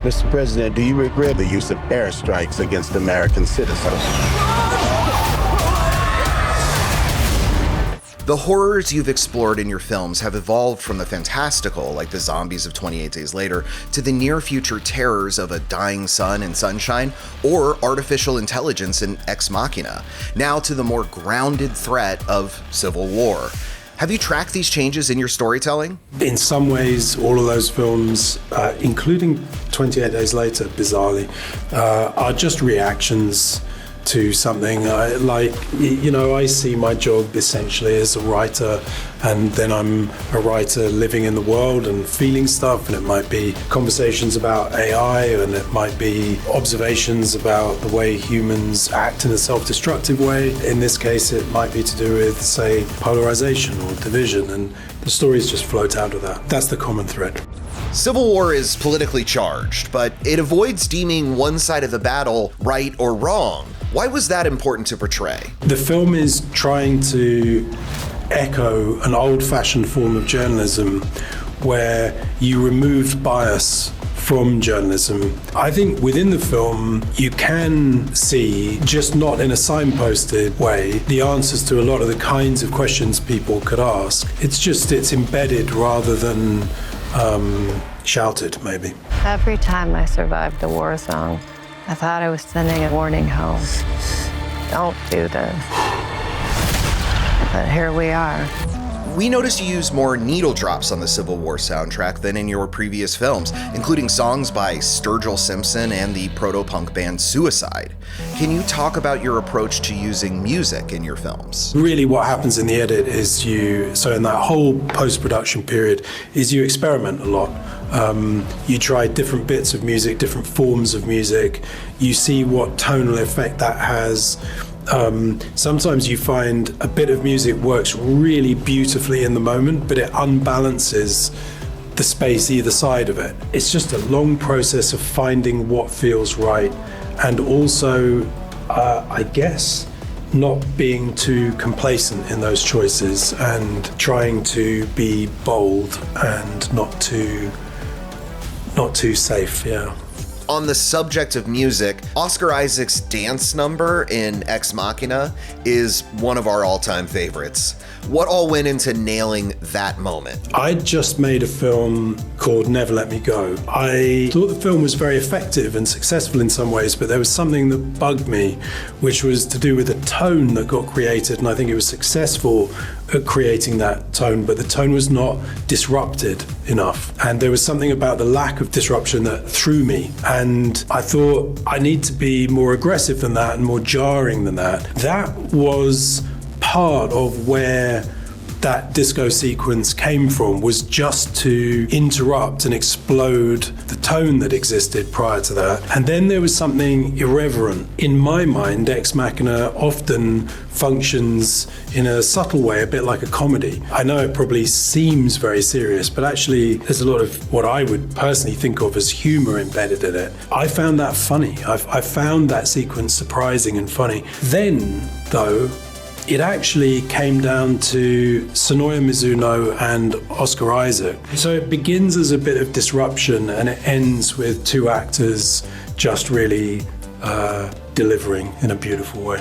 Mr. President, do you regret the use of airstrikes against American citizens? The horrors you've explored in your films have evolved from the fantastical, like the zombies of 28 Days Later, to the near-future terrors of a dying sun in Sunshine, or artificial intelligence in Ex Machina, now to the more grounded threat of civil war. Have you tracked these changes in your storytelling? In some ways, all of those films, including 28 Days Later, bizarrely, are just reactions to something. I see my job essentially as a writer, and then I'm a writer living in the world and feeling stuff, and it might be conversations about AI, and it might be observations about the way humans act in a self-destructive way. In this case, it might be to do with, say, polarization or division, and the stories just float out of that. That's the common thread. Civil war is politically charged, but it avoids deeming one side of the battle right or wrong. Why was that important to portray? The film is trying to echo an old-fashioned form of journalism where you removed bias from journalism. I think within the film, you can see, just not in a signposted way, the answers to a lot of the kinds of questions people could ask. It's embedded rather than shouted, maybe. Every time I survived the war zone, I thought I was sending a warning home. Don't do this. But here we are. We noticed you use more needle drops on the Civil War soundtrack than in your previous films, including songs by Sturgill Simpson and the proto-punk band Suicide. Can you talk about your approach to using music in your films? Really what happens in the edit is so in that whole post-production period, is you experiment a lot. You try different bits of music, different forms of music. You see what tonal effect that has. Sometimes you find a bit of music works really beautifully in the moment, but it unbalances the space either side of it. It's just a long process of finding what feels right, and also, I guess, not being too complacent in those choices and trying to be bold and not too safe, yeah. On the subject of music, Oscar Isaac's dance number in Ex Machina is one of our all-time favorites. What all went into nailing that moment? I just made a film called Never Let Me Go. I thought the film was very effective and successful in some ways, but there was something that bugged me, which was to do with the tone that got created, and I think it was successful at creating that tone, but the tone was not disrupted enough. And there was something about the lack of disruption that threw me. And I thought, I need to be more aggressive than that and more jarring than that. That was part of where that disco sequence came from, was just to interrupt and explode the tone that existed prior to that. And then there was something irreverent. In my mind, Ex Machina often functions in a subtle way, a bit like a comedy. I know it probably seems very serious, but actually there's a lot of what I would personally think of as humor embedded in it. I found that funny. I found that sequence surprising and funny. Then, though, it actually came down to Sonoya, Mizuno and Oscar Isaac. So it begins as a bit of disruption and it ends with two actors just really delivering in a beautiful way.